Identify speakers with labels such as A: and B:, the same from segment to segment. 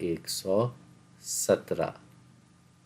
A: 117،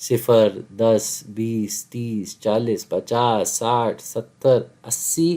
A: 0 10 20 30 40 50 60 70 80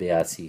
A: 82۔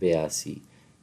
A: 82،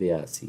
A: 82۔